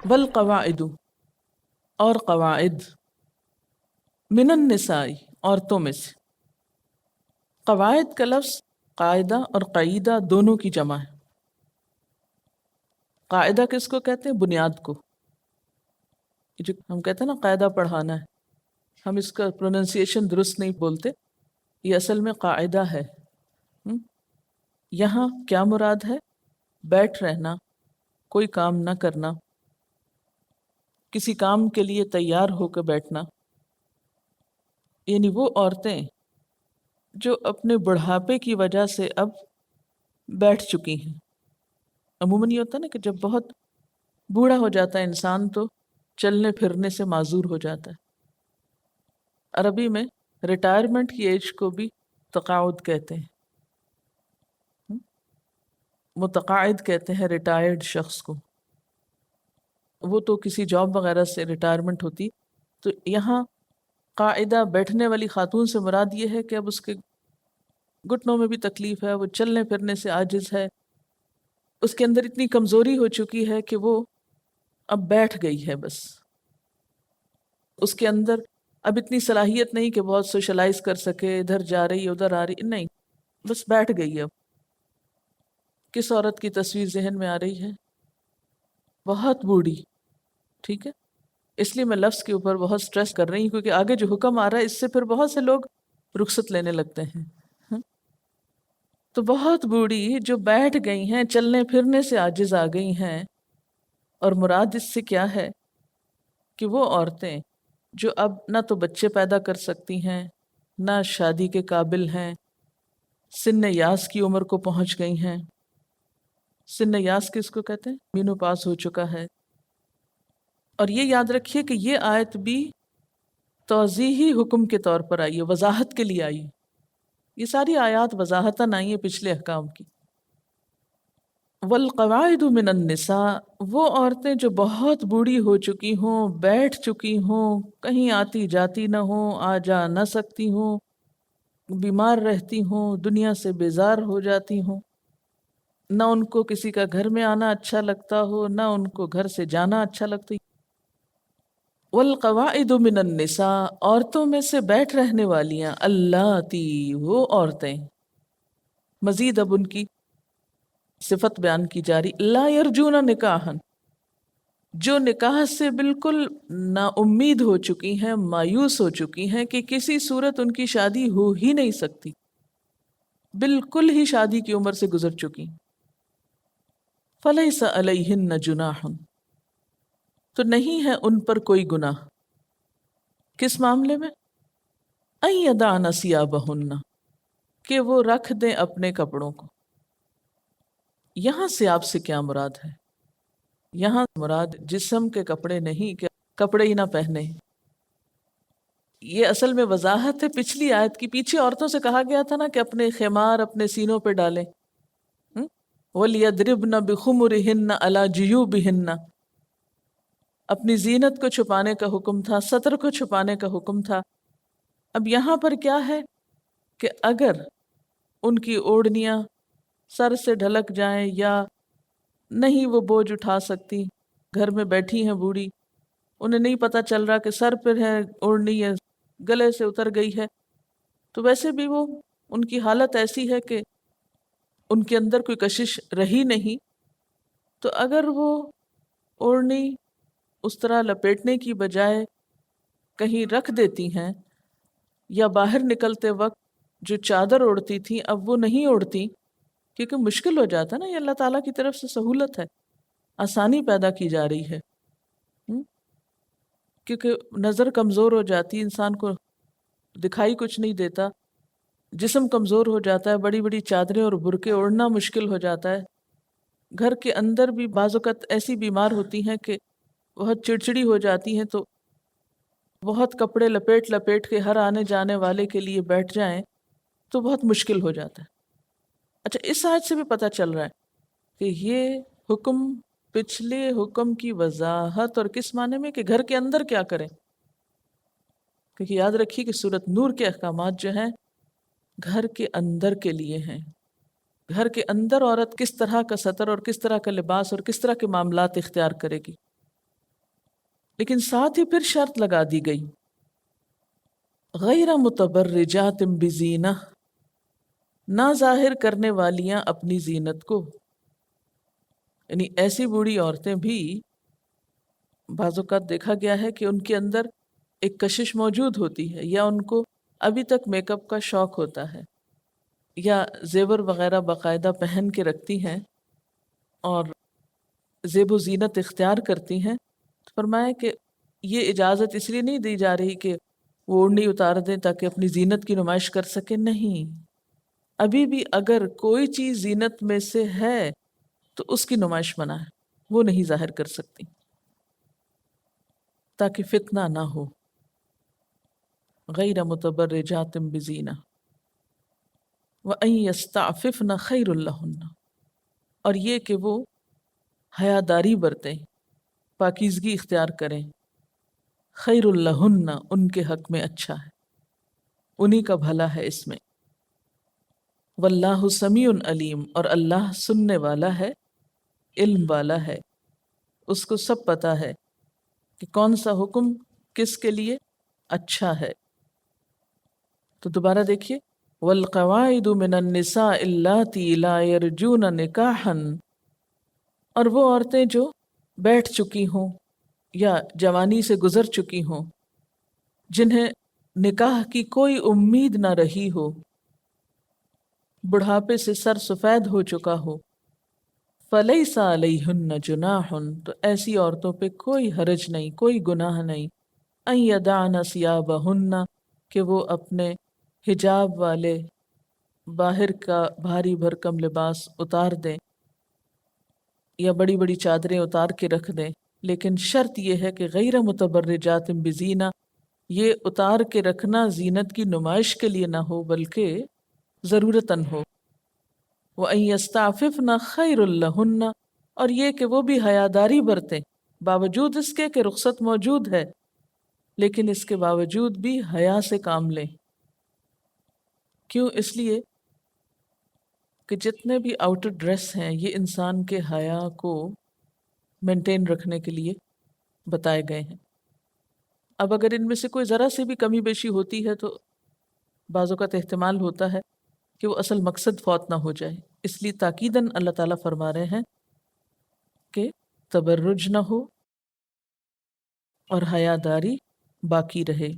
والقواعد، اور قواعد، من النساء، عورتوں میں سے۔ قواعد کا لفظ قاعدہ اور قعیدہ دونوں کی جمع ہے۔ قاعدہ کس کو کہتے ہیں؟ بنیاد کو۔ جو ہم کہتے ہیں نا قاعدہ پڑھانا ہے، ہم اس کا پروننسیشن درست نہیں بولتے، یہ اصل میں قاعدہ ہے۔ یہاں کیا مراد ہے؟ بیٹھ رہنا، کوئی کام نہ کرنا، کسی کام کے لیے تیار ہو کے بیٹھنا، یعنی وہ عورتیں جو اپنے بڑھاپے کی وجہ سے اب بیٹھ چکی ہیں۔ عموماً یہ ہوتا ہے نا کہ جب بہت بوڑھا ہو جاتا ہے انسان تو چلنے پھرنے سے معذور ہو جاتا ہے۔ عربی میں ریٹائرمنٹ کی ایج کو بھی تقاعد کہتے ہیں، متقاعد کہتے ہیں ریٹائرڈ شخص کو، وہ تو کسی جاب وغیرہ سے ریٹائرمنٹ ہوتی۔ تو یہاں قاعدہ بیٹھنے والی خاتون سے مراد یہ ہے کہ اب اس کے گھٹنوں میں بھی تکلیف ہے، وہ چلنے پھرنے سے عاجز ہے، اس کے اندر اتنی کمزوری ہو چکی ہے کہ وہ اب بیٹھ گئی ہے، بس اس کے اندر اب اتنی صلاحیت نہیں کہ بہت سوشلائز کر سکے، ادھر جا رہی ادھر آ رہی، نہیں، بس بیٹھ گئی ہے۔ اب کس عورت کی تصویر ذہن میں آ رہی ہے؟ بہت بوڑھی، ٹھیک ہے؟ اس لیے میں لفظ کے اوپر بہت سٹریس کر رہی ہوں کیونکہ آگے جو حکم آ رہا ہے اس سے پھر بہت سے لوگ رخصت لینے لگتے ہیں۔ تو بہت بوڑھی جو بیٹھ گئی ہیں، چلنے پھرنے سے عاجز آ گئی ہیں، اور مراد اس سے کیا ہے کہ وہ عورتیں جو اب نہ تو بچے پیدا کر سکتی ہیں، نہ شادی کے قابل ہیں، سن یاس کی عمر کو پہنچ گئی ہیں۔ سن یاس کس کو کہتے ہیں؟ مینو پاس ہو چکا ہے۔ اور یہ یاد رکھیے کہ یہ آیت بھی توضیحی حکم کے طور پر آئی ہے، وضاحت کے لیے آئی ہے۔ یہ ساری آیات وضاحتاً آئی ہیں پچھلے احکام کی۔ والقواعد من النساء، وہ عورتیں جو بہت بوڑھی ہو چکی ہوں، بیٹھ چکی ہوں، کہیں آتی جاتی نہ ہوں، آ جا نہ سکتی ہوں، بیمار رہتی ہوں، دنیا سے بیزار ہو جاتی ہوں، نہ ان کو کسی کا گھر میں آنا اچھا لگتا ہو، نہ ان کو گھر سے جانا اچھا لگتا۔ والقواعد من النساء، عورتوں میں سے بیٹھ رہنے والیاں، اللاتی، وہ عورتیں، مزید اب ان کی صفت بیان کی جا رہی، لا یرجون نکاحا، جو نکاح سے بالکل نا امید ہو چکی ہیں، مایوس ہو چکی ہیں کہ کسی صورت ان کی شادی ہو ہی نہیں سکتی، بالکل ہی شادی کی عمر سے گزر چکی، فلیس علیہن جناح، تو نہیں ہے ان پر کوئی گناہ۔ کس معاملے میں؟ ان یضعن ثیابہن، کہ وہ رکھ دیں اپنے کپڑوں کو۔ یہاں سے آپ سے کیا مراد ہے؟ یہاں مراد جسم کے کپڑے نہیں کہ کپڑے ہی نہ پہنے۔ یہ اصل میں وضاحت ہے پچھلی آیت کی۔ پیچھے عورتوں سے کہا گیا تھا نا کہ اپنے خمار اپنے سینوں پہ ڈالیں، وَلْيَضْرِبْنَ بِخُمُرِهِنَّ عَلَى جُيُوبِهِنَّ، اپنی زینت کو چھپانے کا حکم تھا، ستر کو چھپانے کا حکم تھا۔ اب یہاں پر کیا ہے کہ اگر ان کی اوڑھنیاں سر سے ڈھلک جائیں یا نہیں وہ بوجھ اٹھا سکتی، گھر میں بیٹھی ہیں بوڑھی، انہیں نہیں پتہ چل رہا کہ سر پر ہے اوڑھنی ہے، گلے سے اتر گئی ہے، تو ویسے بھی وہ ان کی حالت ایسی ہے کہ ان کے اندر کوئی کشش رہی نہیں، تو اگر وہ اوڑھنی اس طرح لپیٹنے کی بجائے کہیں رکھ دیتی ہیں، یا باہر نکلتے وقت جو چادر اوڑھتی تھی اب وہ نہیں اوڑھتی، کیونکہ مشکل ہو جاتا ہے نا، یہ اللہ تعالیٰ کی طرف سے سہولت ہے، آسانی پیدا کی جا رہی ہے، کیونکہ نظر کمزور ہو جاتی، انسان کو دکھائی کچھ نہیں دیتا، جسم کمزور ہو جاتا ہے، بڑی بڑی چادریں اور برقعے اوڑھنا مشکل ہو جاتا ہے۔ گھر کے اندر بھی بعض اوقات ایسی بیمار ہوتی ہیں کہ بہت چڑچڑی ہو جاتی ہیں، تو بہت کپڑے لپیٹ لپیٹ کے ہر آنے جانے والے کے لیے بیٹھ جائیں تو بہت مشکل ہو جاتا ہے۔ اچھا، اس آیت سے بھی پتہ چل رہا ہے کہ یہ حکم پچھلے حکم کی وضاحت، اور کس معنی میں کہ گھر کے اندر کیا کریں، کیونکہ یاد رکھیے کہ سورۃ نور کے احکامات جو ہیں گھر کے اندر کے لیے ہیں. گھر کے اندر عورت کس طرح کا سطر اور کس طرح کا لباس اور کس طرح کے معاملات اختیار کرے گی. لیکن ساتھ ہی پھر شرط لگا دی گئی، غیر متبرجات بزینہ، نہ ظاہر کرنے والیاں اپنی زینت کو. یعنی ایسی بوڑھی عورتیں بھی بعض اوقات دیکھا گیا ہے کہ ان کے اندر ایک کشش موجود ہوتی ہے، یا ان کو ابھی تک میک اپ کا شوق ہوتا ہے، یا زیور وغیرہ باقاعدہ پہن کے رکھتی ہیں اور زیب و زینت اختیار کرتی ہیں. تو فرمایا کہ یہ اجازت اس لیے نہیں دی جا رہی کہ وہ اوڑھنی اتار دیں تاکہ اپنی زینت کی نمائش کر سکیں، نہیں. ابھی بھی اگر کوئی چیز زینت میں سے ہے تو اس کی نمائش منع ہے، وہ نہیں ظاہر کر سکتی تاکہ فتنہ نہ ہو. غیر متبرجات بزینہ وَأَن يَسْتَعْفِفْنَ خَيْرٌ لَهُنَّ، اور یہ کہ وہ حیاداری برتیں، پاکیزگی اختیار کریں. خیر لہن، ان کے حق میں اچھا ہے، انہی کا بھلا ہے اس میں. واللہ سمیع علیم، اور اللہ سننے والا ہے، علم والا ہے، اس کو سب پتا ہے کہ کون سا حکم کس کے لیے اچھا ہے. تو دوبارہ دیکھیے، والقواعد من النساء اللاتی لا یرجون نکاحا، اور وہ عورتیں جو بیٹھ چکی ہوں یا جوانی سے گزر چکی ہوں، جنہیں نکاح کی کوئی امید نہ رہی ہو، بڑھاپے سے سر سفید ہو چکا ہو. فَلَيْسَ عَلَيْهُنَّ جُنَاحٌ، تو ایسی عورتوں پہ کوئی حرج نہیں، کوئی گناہ نہیں. أَن يَدَعْنَ ثِيَابَهُنَّ، کہ وہ اپنے حجاب والے باہر کا بھاری بھرکم لباس اتار دیں یا بڑی بڑی چادریں اتار کے رکھ دیں. لیکن شرط یہ ہے کہ غیر متبرجات بزینہ، یہ اتار کے رکھنا زینت کی نمائش کے لیے نہ ہو بلکہ ضرورتاً ہو. وَأَن يَسْتَعْفِفْنَ خَيْرٌ لَهُنَّ، اور یہ کہ وہ بھی حیاداری برتیں، باوجود اس کے کہ رخصت موجود ہے لیکن اس کے باوجود بھی حیا سے کام لیں. کیوں؟ اس لیے کہ جتنے بھی آؤٹر ڈریس ہیں یہ انسان کے حیا کو مینٹین رکھنے کے لیے بتائے گئے ہیں. اب اگر ان میں سے کوئی ذرا سی بھی کمی بیشی ہوتی ہے تو بعض اوقات احتمال ہوتا ہے کہ وہ اصل مقصد فوت نہ ہو جائے. اس لیے تاکیداً اللہ تعالیٰ فرما رہے ہیں کہ تبرج نہ ہو اور حیاداری باقی رہے.